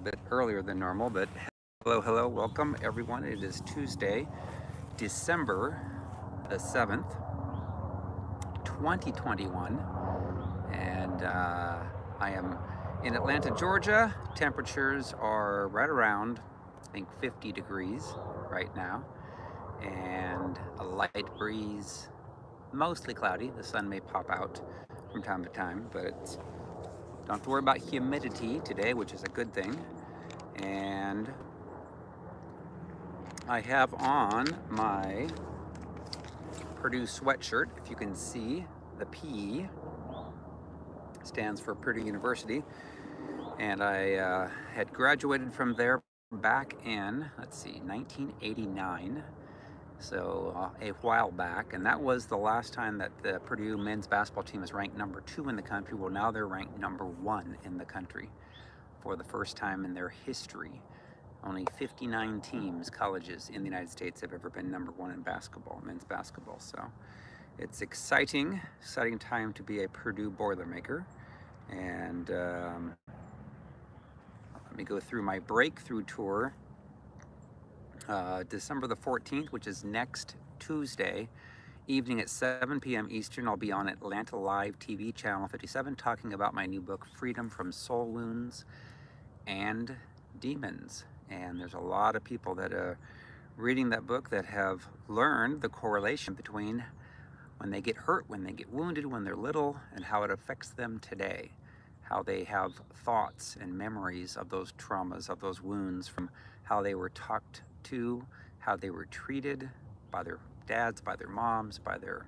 bit earlier than normal, but hello, welcome everyone. It is Tuesday, December the 7th, 2021, and I am in Atlanta, Georgia. Temperatures are right around, I think, 50 degrees right now, and a light breeze, mostly cloudy. The sun may pop out from time to time, but don't have to worry about humidity today, which is a good thing. And I have on my Purdue sweatshirt. If you can see, the P stands for Purdue University. And I had graduated from there back in, 1989. So a while back. And that was the last time that the Purdue men's basketball team is ranked number 2 in the country. Well, now they're ranked number 1 in the country for the first time in their history. Only 59 teams, colleges in the United States have ever been number 1 in basketball, men's basketball. So it's exciting time to be a Purdue Boilermaker. And let me go through my breakthrough tour. December the 14th, which is next Tuesday evening at 7 p.m. Eastern, I'll be on Atlanta Live TV, Channel 57, talking about my new book, Freedom from Soul Wounds and Demons. And there's a lot of people that are reading that book that have learned the correlation between when they get hurt, when they get wounded, when they're little, and how it affects them today. How they have thoughts and memories of those traumas, of those wounds, from how they were talked to, how they were treated by their dads, by their moms, by their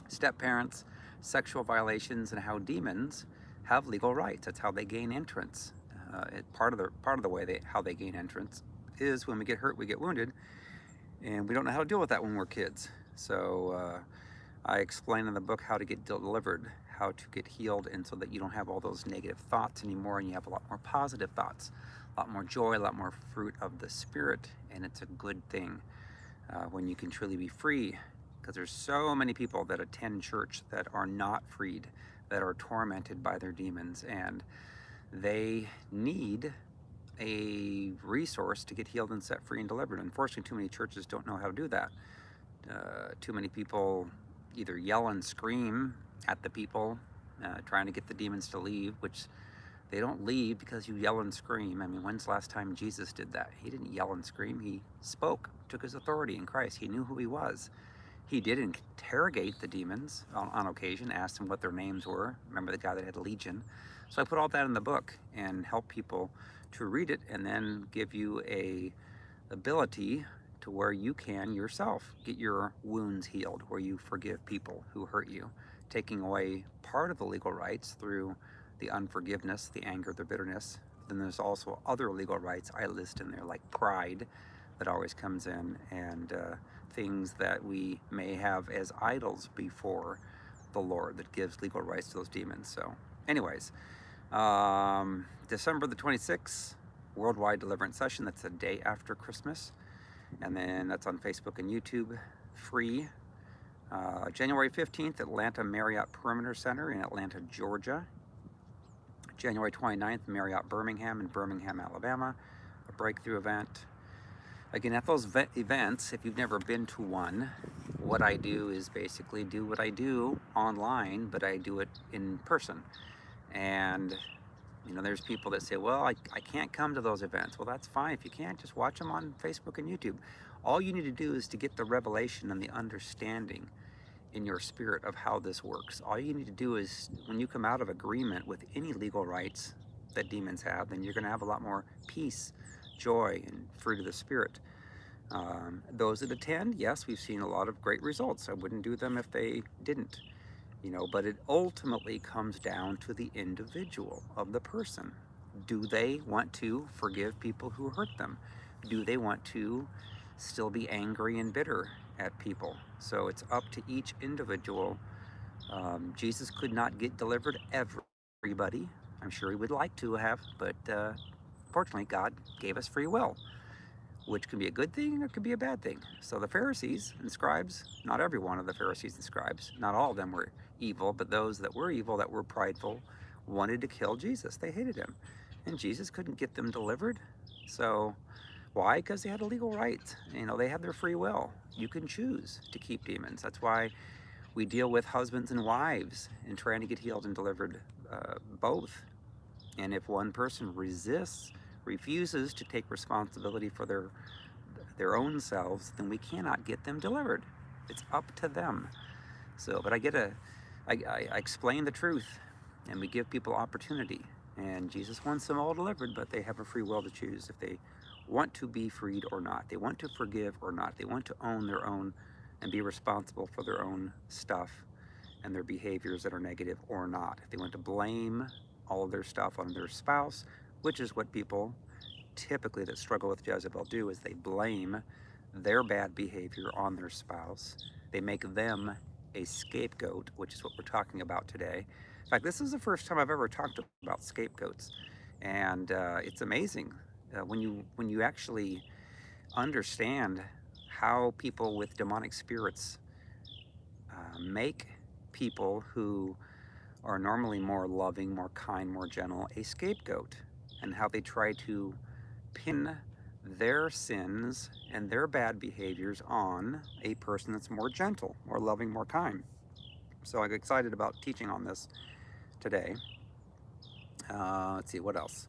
step-parents, sexual violations, and how demons have legal rights. That's how they gain entrance. Part of the way how they gain entrance is when we get hurt, we get wounded, and we don't know how to deal with that when we're kids. So I explain in the book how to get delivered, how to get healed, and so that you don't have all those negative thoughts anymore, and you have a lot more positive thoughts, a lot more joy, a lot more fruit of the Spirit, and it's a good thing when you can truly be free, because there's so many people that attend church that are not freed, that are tormented by their demons, and they need a resource to get healed and set free and delivered. Unfortunately, too many churches don't know how to do that. Too many people either yell and scream at the people, trying to get the demons to leave, which they don't leave because you yell and scream. I mean, when's the last time Jesus did that? He didn't yell and scream. He spoke, took his authority in Christ. He knew who he was. He did interrogate the demons on occasion, asked them what their names were. Remember the guy that had legion? So I put all that in the book and help people to read it, and then give you a ability to where you can yourself get your wounds healed, where you forgive people who hurt you, taking away part of the legal rights through the unforgiveness, the anger, the bitterness. Then there's also other legal rights I list in there, like pride that always comes in, and things that we may have as idols before the Lord that gives legal rights to those demons. So anyways, December the 26th, Worldwide Deliverance Session. That's the day after Christmas. And then that's on Facebook and YouTube, free. January 15th, Atlanta Marriott Perimeter Center in Atlanta, Georgia. January 29th, Marriott Birmingham in Birmingham, Alabama, a breakthrough event. Again, at those events, if you've never been to one, what I do is basically do what I do online, but I do it in person. And you know, there's people that say, well, I can't come to those events. Well, that's fine. If you can't, just watch them on Facebook and YouTube. All you need to do is to get the revelation and the understanding in your spirit of how this works. All you need to do is, when you come out of agreement with any legal rights that demons have, then you're going to have a lot more peace, joy, and fruit of the Spirit. Those that attend, yes, we've seen a lot of great results. I wouldn't do them if they didn't. You know, but it ultimately comes down to the individual of the person. Do they want to forgive people who hurt them? Do they want to still be angry and bitter at people? So it's up to each individual. Jesus could not get delivered everybody. I'm sure he would like to have, but fortunately, God gave us free will, which can be a good thing or it could be a bad thing. So the Pharisees and Scribes, not every one of the Pharisees and Scribes, not all of them were evil, but those that were evil, that were prideful, wanted to kill Jesus. They hated him. and Jesus couldn't get them delivered. So why? Because they had a legal right. They had their free will. You can choose to keep demons. That's why we deal with husbands and wives and trying to get healed and delivered, both. And if one person refuses to take responsibility for their own selves, then we cannot get them delivered. It's up to them. So, but I explain the truth, and we give people opportunity. And Jesus wants them all delivered, but they have a free will to choose if they want to be freed or not. They want to forgive or not. They want to own their own and be responsible for their own stuff and their behaviors that are negative or not. If they want to blame all of their stuff on their spouse, which is what people typically that struggle with Jezebel do, is they blame their bad behavior on their spouse. They make them a scapegoat, which is what we're talking about today. In fact, this is the first time I've ever talked about scapegoats, and it's amazing when you actually understand how people with demonic spirits make people who are normally more loving, more kind, more gentle, a scapegoat, and how they try to pin their sins and their bad behaviors on a person that's more gentle, more loving, more kind. So I'm excited about teaching on this today. Let's see, what else?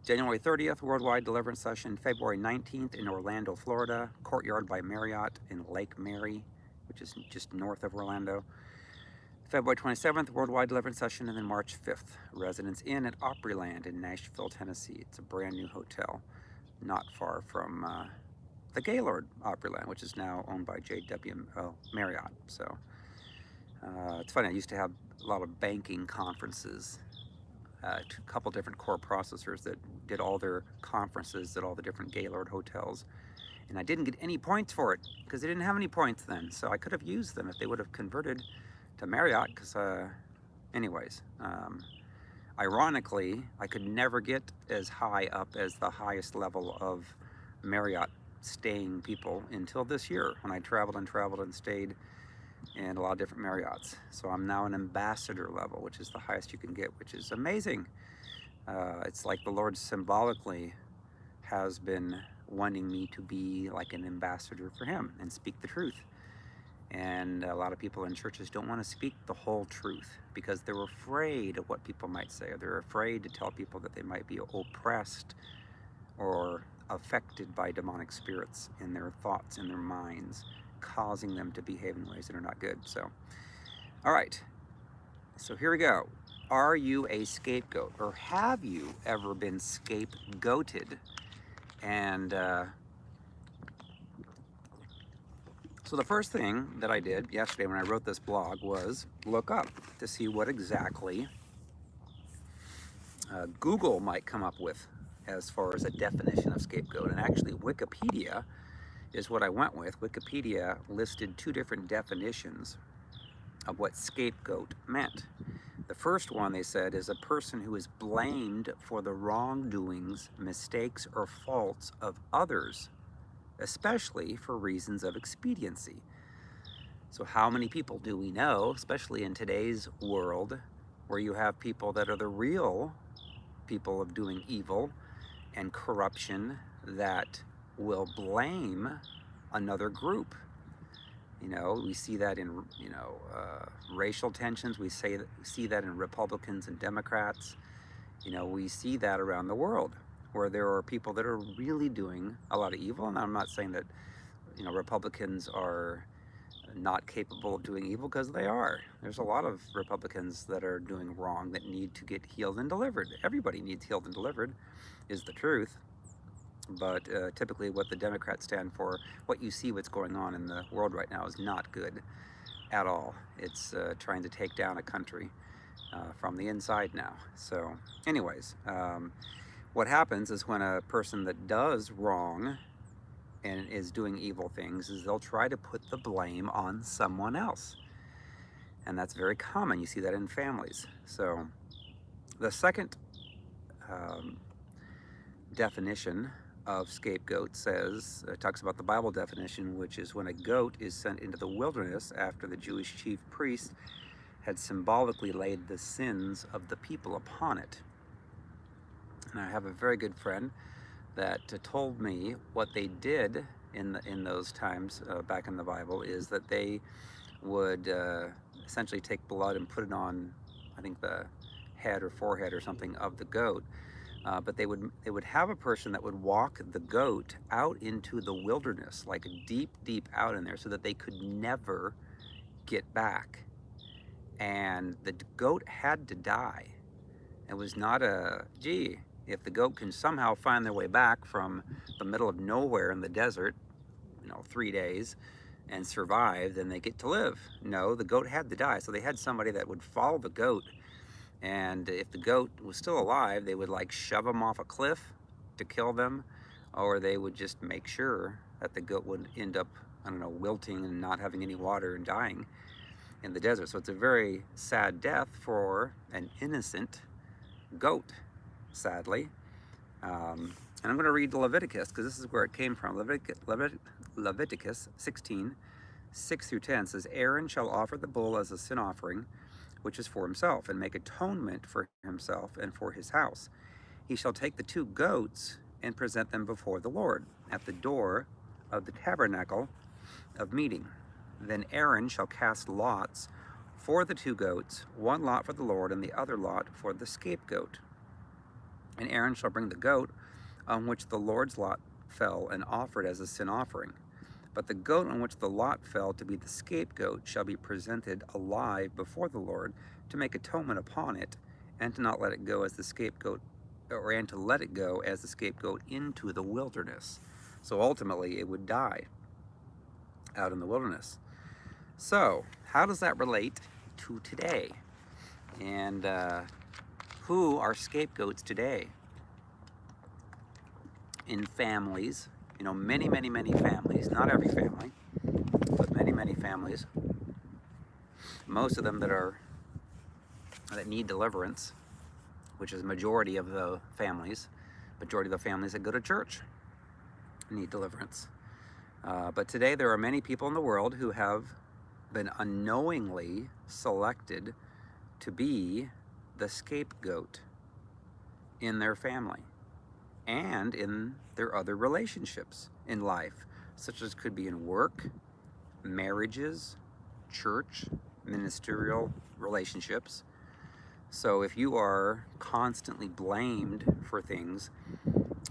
January 30th, Worldwide Deliverance Session. February 19th in Orlando, Florida. Courtyard by Marriott in Lake Mary, which is just north of Orlando. February 27th, Worldwide Deliverance Session. And then March 5th, Residence Inn at Opryland in Nashville, Tennessee. It's a brand new hotel not far from the Gaylord Opryland, which is now owned by JW Marriott. So it's funny, I used to have a lot of banking conferences, a couple different core processors that did all their conferences at all the different Gaylord hotels. And I didn't get any points for it because they didn't have any points then. So I could have used them if they would have converted to Marriott. Because, anyways, ironically, I could never get as high up as the highest level of Marriott staying people until this year when I traveled and stayed in a lot of different Marriotts. So I'm now an ambassador level, which is the highest you can get, which is amazing. It's like the Lord symbolically has been wanting me to be like an ambassador for Him and speak the truth. And a lot of people in churches don't want to speak the whole truth because they're afraid of what people might say, or they're afraid to tell people that they might be oppressed or affected by demonic spirits in their thoughts, in their minds, causing them to behave in ways that are not good. So, all right, so here we go. Are you a scapegoat, or have you ever been scapegoated? And so the first thing that I did yesterday when I wrote this blog was look up to see what exactly Google might come up with as far as a definition of scapegoat. And actually Wikipedia is what I went with. Wikipedia listed two different definitions of what scapegoat meant. The first one, they said, is a person who is blamed for the wrongdoings, mistakes, or faults of others, especially for reasons of expediency. So how many people do we know, especially in today's world, where you have people that are the real people of doing evil and corruption that will blame another group? We see that in, racial tensions. We see that in Republicans and Democrats. We see that around the world where there are people that are really doing a lot of evil. And I'm not saying that, Republicans are not capable of doing evil, because they are. There's a lot of Republicans that are doing wrong that need to get healed and delivered. Everybody needs healed and delivered, is the truth. But typically what the Democrats stand for, what you see what's going on in the world right now, is not good at all. It's trying to take down a country from the inside now. So anyways, what happens is when a person that does wrong and is doing evil things, is they'll try to put the blame on someone else. And that's very common. You see that in families. So the second definition of scapegoat talks about the Bible definition, which is when a goat is sent into the wilderness after the Jewish chief priest had symbolically laid the sins of the people upon it. And I have a very good friend that told me what they did in those times back in the Bible is that they would essentially take blood and put it on, I think, the head or forehead or something of the goat. But they would have a person that would walk the goat out into the wilderness, like deep out in there, so that they could never get back. And the goat had to die. It was not gee, if the goat can somehow find their way back from the middle of nowhere in the desert, 3 days, and survive, then they get to live. No, the goat had to die. So they had somebody that would follow the goat, and if the goat was still alive, they would like shove them off a cliff to kill them, or they would just make sure that the goat would end up, wilting and not having any water and dying in the desert. So it's a very sad death for an innocent goat, sadly. And I'm going to read Leviticus, because this is where it came from. Leviticus 16, 6 through 10 says, Aaron shall offer the bull as a sin offering, which is for himself, and make atonement for himself and for his house. He shall take the 2 goats and present them before the Lord at the door of the tabernacle of meeting. Then Aaron shall cast lots for the 2 goats, one lot for the Lord and the other lot for the scapegoat. And Aaron shall bring the goat on which the Lord's lot fell and offer it as a sin offering. But the goat on which the lot fell to be the scapegoat shall be presented alive before the Lord to make atonement upon it, and to not let it go as the scapegoat, and to let it go as the scapegoat into the wilderness. So ultimately it would die out in the wilderness. So how does that relate to today? And who are scapegoats today? In families, many families, not every family, but many families, most of them that need deliverance, which is majority of the families that go to church need deliverance. But today there are many people in the world who have been unknowingly selected to be the scapegoat in their family and in their other relationships in life, such as could be in work, marriages, church, ministerial relationships. So if you are constantly blamed for things,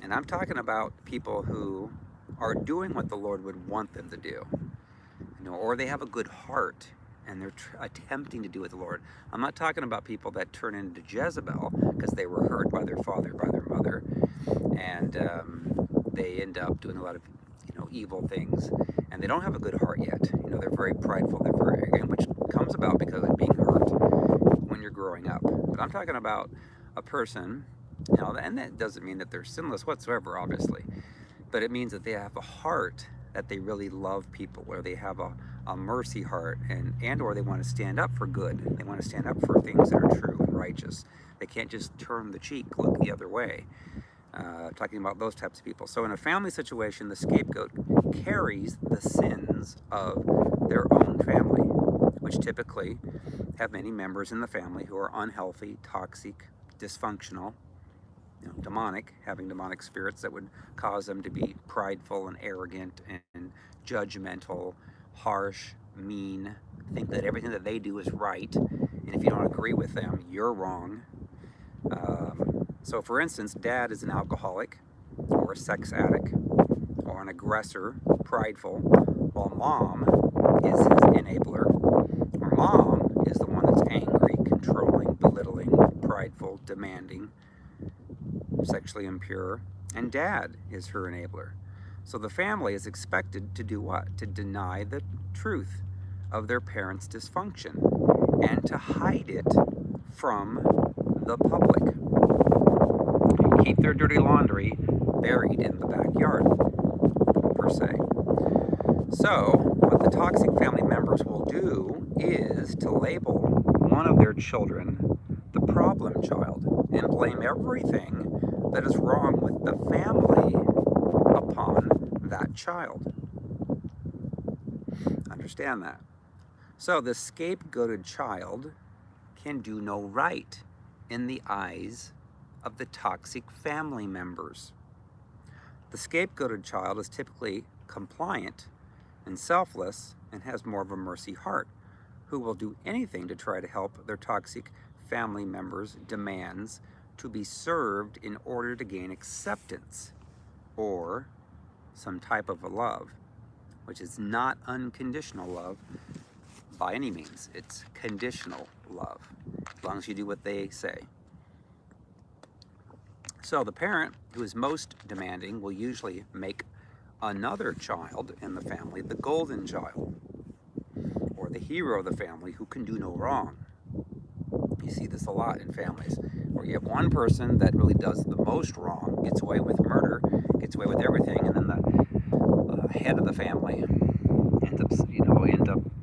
and I'm talking about people who are doing what the Lord would want them to do, or they have a good heart and they're attempting to do with the Lord. I'm not talking about people that turn into Jezebel because they were hurt by their father, by their mother, and they end up doing a lot of evil things, and they don't have a good heart yet. They're very prideful, they're very arrogant, which comes about because of being hurt when you're growing up. But I'm talking about a person, and that doesn't mean that they're sinless whatsoever, obviously, but it means that they have a heart that they really love people, or they have a mercy heart, and or they want to stand up for good. They want to stand up for things that are true and righteous. They can't just turn the cheek, look the other way. Talking about those types of people. So in a family situation, the scapegoat carries the sins of their own family, which typically have many members in the family who are unhealthy, toxic, dysfunctional, demonic, having demonic spirits that would cause them to be prideful and arrogant and judgmental, harsh, mean, think that everything that they do is right, and if you don't agree with them, you're wrong. So for instance, dad is an alcoholic or a sex addict or an aggressor, prideful, while mom is his enabler. Or mom is the one that's angry, controlling, belittling, prideful, demanding, sexually impure, and dad is her enabler. So the family is expected to do what? To deny the truth of their parents' dysfunction and to hide it from the public. Keep their dirty laundry buried in the backyard, per se. So what the toxic family members will do is to label one of their children the problem child and blame everything that is wrong with the family upon that child. Understand that. So the scapegoated child can do no right in the eyes of the toxic family members. The scapegoated child is typically compliant and selfless and has more of a mercy heart, who will do anything to try to help their toxic family members' demands to be served in order to gain acceptance or some type of a love, which is not unconditional love by any means. It's conditional love, as long as you do what they say. So the parent who is most demanding will usually make another child in the family the golden child, or the hero of the family who can do no wrong. You see this a lot in families, where you have one person that really does the most wrong, gets away with murder, gets away with everything, and then the head of the family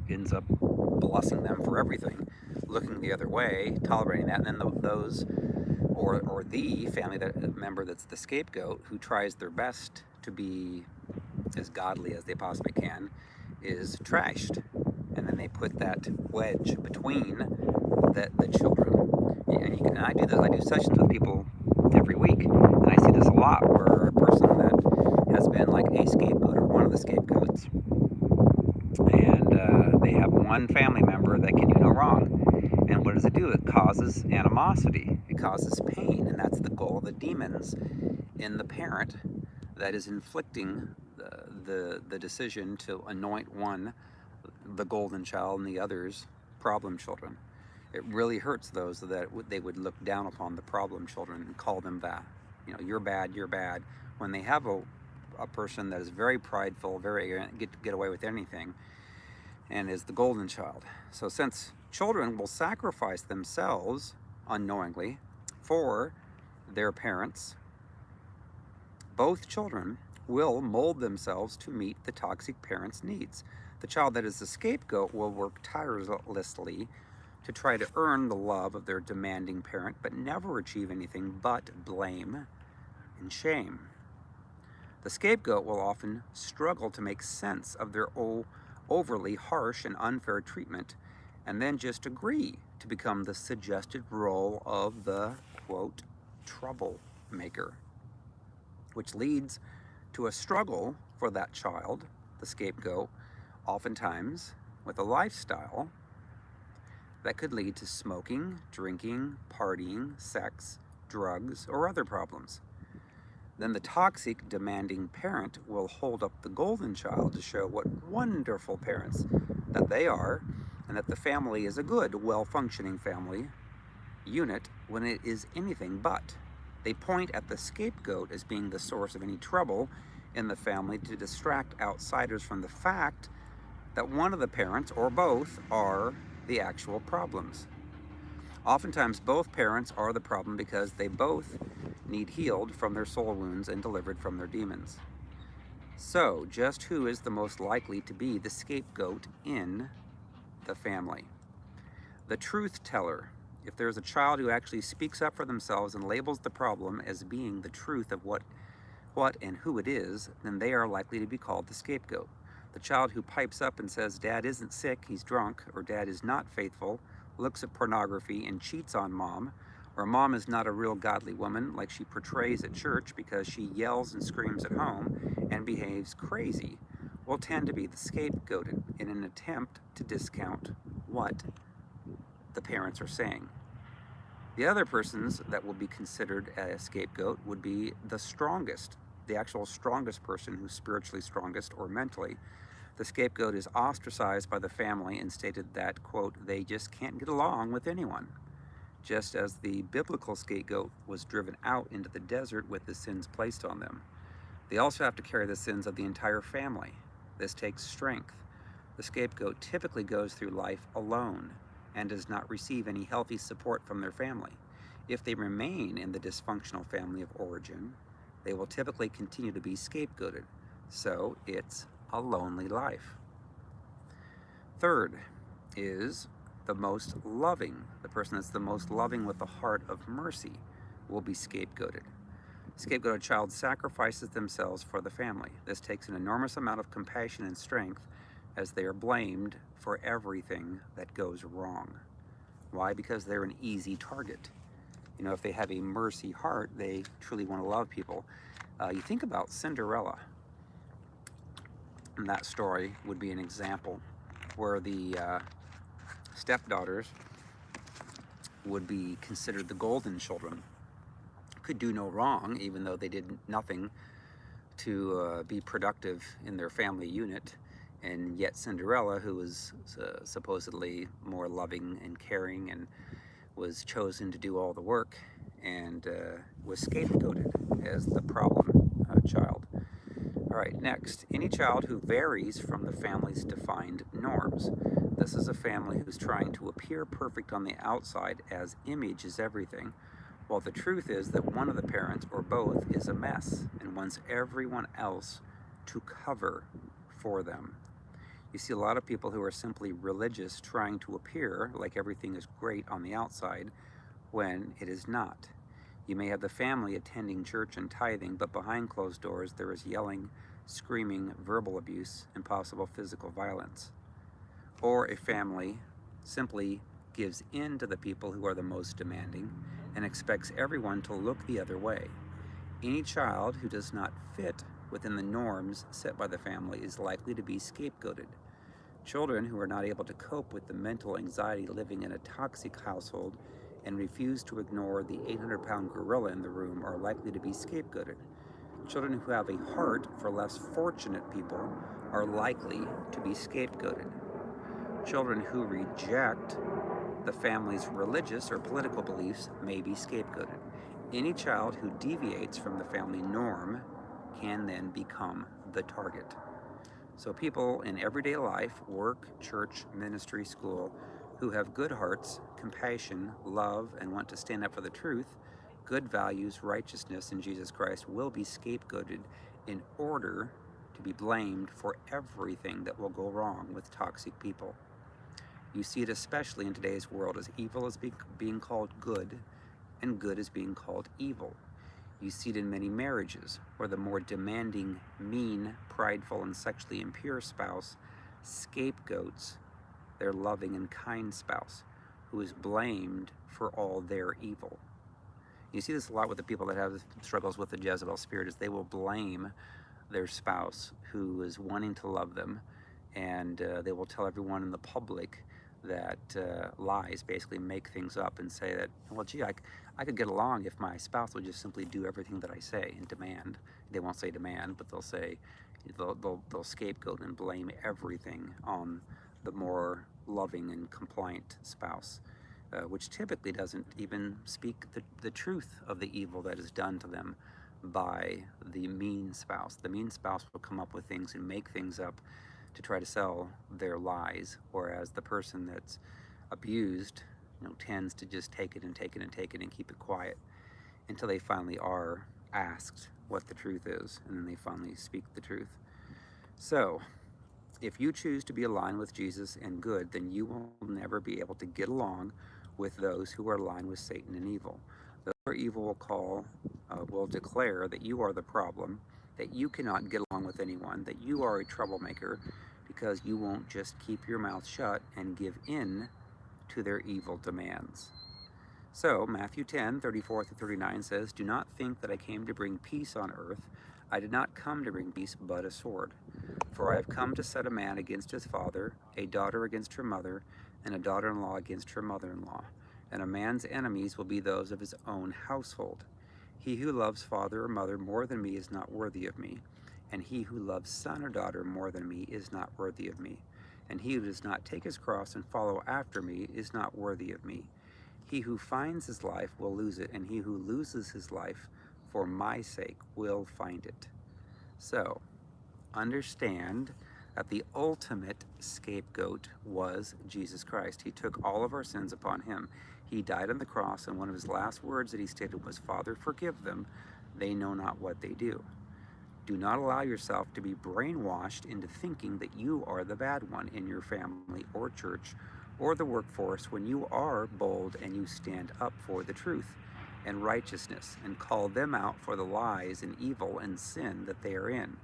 ends up blessing them for everything, looking the other way, tolerating that, and then those or the family member that's the scapegoat, who tries their best to be as godly as they possibly can, is trashed, and then they put that wedge between the children. And I do this. I do sessions with people every week, and I see this a lot, where a person that has been like a scapegoat or one of the scapegoats, and they have one family member that can do no wrong. And what does it do? It causes animosity. It causes pain, and that's the goal of the demons in the parent that is inflicting the decision to anoint one the golden child and the others problem children. It really hurts those that they would look down upon the problem children and call them that. You're bad, when they have a person that is very prideful, very arrogant, get away with anything, and is the golden child. So since children will sacrifice themselves unknowingly for their parents, both children will mold themselves to meet the toxic parent's needs. The child that is the scapegoat will work tirelessly to try to earn the love of their demanding parent, but never achieve anything but blame and shame. The scapegoat will often struggle to make sense of their overly harsh and unfair treatment, and then just agree to become the suggested role of the, quote, troublemaker, which leads to a struggle for that child, the scapegoat, oftentimes with a lifestyle that could lead to smoking, drinking, partying, sex, drugs, or other problems. Then the toxic, demanding parent will hold up the golden child to show what wonderful parents that they are, and that the family is a good, well-functioning family unit when it is anything but. They point at the scapegoat as being the source of any trouble in the family to distract outsiders from the fact that one of the parents, or both, are the actual problems. Oftentimes, both parents are the problem because they both need healed from their soul wounds and delivered from their demons. So, just who is the most likely to be the scapegoat in the family? The truth teller. If there's a child who actually speaks up for themselves and labels the problem as being the truth of what and who it is, then they are likely to be called the scapegoat. The child who pipes up and says, "Dad isn't sick, he's drunk," or "Dad is not faithful," looks at pornography and cheats on Mom, or Mom is not a real godly woman like she portrays at church because she yells and screams at home and behaves crazy, will tend to be the scapegoat in an attempt to discount what the parents are saying. The other persons that will be considered a scapegoat would be the strongest, the actual strongest person who's spiritually strongest or mentally. The scapegoat is ostracized by the family and stated that, quote, they just can't get along with anyone, just as the biblical scapegoat was driven out into the desert with the sins placed on them. They also have to carry the sins of the entire family. This takes strength. The scapegoat typically goes through life alone and does not receive any healthy support from their family. If they remain in the dysfunctional family of origin, they will typically continue to be scapegoated. So it's a lonely life. Third is the most loving. The person that's the most loving with the heart of mercy will be scapegoated. Scapegoated child sacrifices themselves for the family. This takes an enormous amount of compassion and strength, as they are blamed for everything that goes wrong. Why? Because they're an easy target. You know, if they have a mercy heart, they truly want to love people. You think about Cinderella, and that story would be an example where the stepdaughters would be considered the golden children, could do no wrong, even though they did nothing to be productive in their family unit. And yet Cinderella, who was supposedly more loving and caring and was chosen to do all the work, and was scapegoated as the problem child. All right, next, any child who varies from the family's defined norms. This is a family who's trying to appear perfect on the outside, as image is everything, while the truth is that one of the parents or both is a mess and wants everyone else to cover for them. You see a lot of people who are simply religious trying to appear like everything is great on the outside when it is not. You may have the family attending church and tithing, but behind closed doors there is yelling, screaming, verbal abuse, and possible physical violence. Or a family simply gives in to the people who are the most demanding and expects everyone to look the other way. Any child who does not fit within the norms set by the family is likely to be scapegoated. Children who are not able to cope with the mental anxiety living in a toxic household and refuse to ignore the 800-pound gorilla in the room are likely to be scapegoated. Children who have a heart for less fortunate people are likely to be scapegoated. Children who reject the family's religious or political beliefs may be scapegoated. Any child who deviates from the family norm can then become the target. So people in everyday life, work, church, ministry, school, who have good hearts, compassion, love, and want to stand up for the truth, good values, righteousness in Jesus Christ will be scapegoated in order to be blamed for everything that will go wrong with toxic people. You see it especially in today's world as evil is being called good and good is being called evil. You see it in many marriages where the more demanding, mean, prideful, and sexually impure spouse scapegoats their loving and kind spouse who is blamed for all their evil. You see this a lot with the people that have struggles with the Jezebel spirit, is they will blame their spouse who is wanting to love them, and they will tell everyone in the public that lies, basically make things up and say that, well, gee, I could get along if my spouse would just simply do everything that I say and demand. They won't say demand, but they'll say, they'll scapegoat and blame everything on the more loving and compliant spouse, which typically doesn't even speak the truth of the evil that is done to them by the mean spouse. The mean spouse will come up with things and make things up to try to sell their lies, whereas the person that's abused, tends to just take it and take it and take it and keep it quiet until they finally are asked what the truth is, and then they finally speak the truth. So, if you choose to be aligned with Jesus and good, then you will never be able to get along with those who are aligned with Satan and evil. Those who are evil will declare that you are the problem, that you cannot get along with anyone, that you are a troublemaker because you won't just keep your mouth shut and give in to their evil demands. So Matthew 10:34-39 says, "Do not think that I came to bring peace on earth. I did not come to bring peace, but a sword. For I have come to set a man against his father, a daughter against her mother, and a daughter-in-law against her mother-in-law. And a man's enemies will be those of his own household. He who loves father or mother more than me is not worthy of me. And he who loves son or daughter more than me is not worthy of me. And he who does not take his cross and follow after me is not worthy of me. He who finds his life will lose it, and he who loses his life for my sake will find it." So, understand that the ultimate scapegoat was Jesus Christ. He took all of our sins upon him. He died on the cross, and one of his last words that he stated was, "Father, forgive them. They know not what they do." Do not allow yourself to be brainwashed into thinking that you are the bad one in your family or church or the workforce when you are bold and you stand up for the truth and righteousness and call them out for the lies and evil and sin that they are in.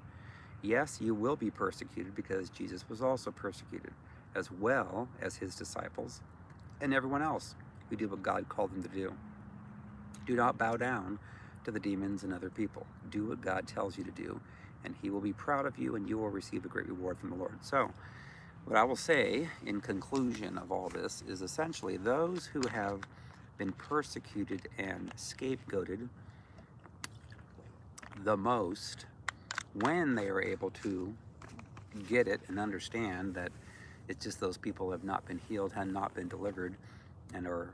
Yes, you will be persecuted because Jesus was also persecuted, as well as his disciples and everyone else who did what God called them to do. Do not bow down to the demons and other people. Do what God tells you to do, and He will be proud of you, and you will receive a great reward from the Lord. So, what I will say in conclusion of all this is essentially those who have been persecuted and scapegoated the most, when they are able to get it and understand that it's just those people have not been healed, have not been delivered, and are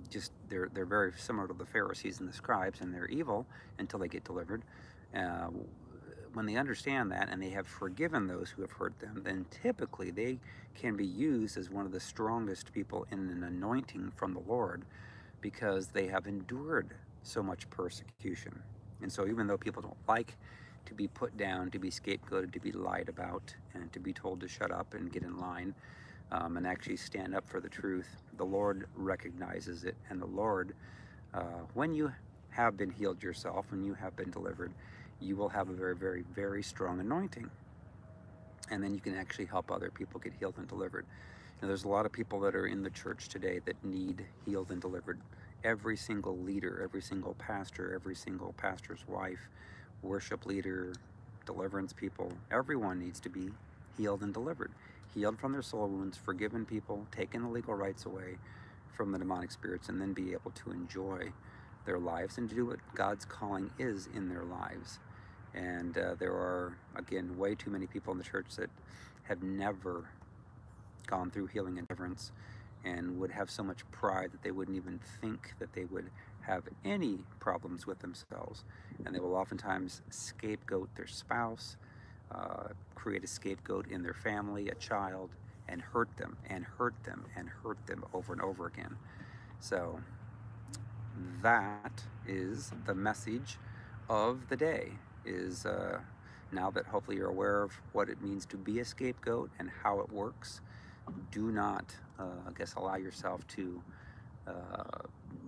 just they're very similar to the Pharisees and the Scribes, and they're evil until they get delivered. Uh, when they understand that and they have forgiven those who have hurt them, then typically they can be used as one of the strongest people in an anointing from the Lord, because they have endured so much persecution. And so even though people don't like to be put down, to be scapegoated, to be lied about, and to be told to shut up and get in line, and actually stand up for the truth, the Lord recognizes it. And the Lord, when you have been healed yourself, when you have been delivered, you will have a very, very, very strong anointing. And then you can actually help other people get healed and delivered. Now, there's a lot of people that are in the church today that need healed and delivered. Every single leader, every single pastor, every single pastor's wife, worship leader, deliverance people, everyone needs to be healed and delivered. Healed from their soul wounds, forgiven people, taken the legal rights away from the demonic spirits, and then be able to enjoy their lives and to do what God's calling is in their lives. And there are, again, way too many people in the church that have never gone through healing and deliverance, and would have so much pride that they wouldn't even think that they would have any problems with themselves. And they will oftentimes scapegoat their spouse, create a scapegoat in their family, a child, and hurt them and hurt them and hurt them over and over again. So that is the message of the day, is now that hopefully you're aware of what it means to be a scapegoat and how it works, do not, allow yourself to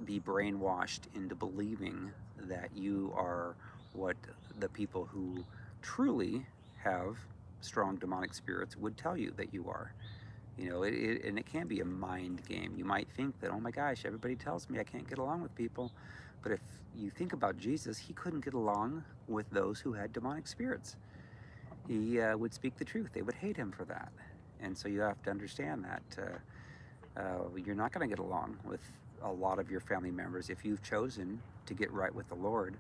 be brainwashed into believing that you are what the people who truly have strong demonic spirits would tell you that you are. And it can be a mind game. You might think that, oh my gosh, everybody tells me I can't get along with people. But if you think about Jesus, he couldn't get along with those who had demonic spirits. He would speak the truth. They would hate him for that. And so you have to understand that you're not going to get along with a lot of your family members if you've chosen to get right with the Lord,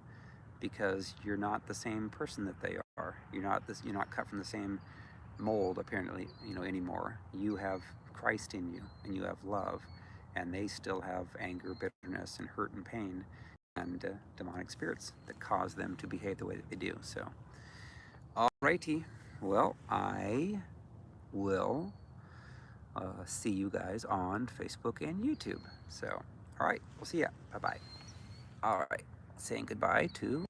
because you're not the same person that they are. You're not cut from the same mold, apparently, anymore. You have Christ in you, and you have love, and they still have anger, bitterness, and hurt and pain, and demonic spirits that cause them to behave the way that they do. So, alrighty, well, I will see you guys on Facebook and YouTube. So, all right, we'll see ya. Bye bye. All right, saying goodbye to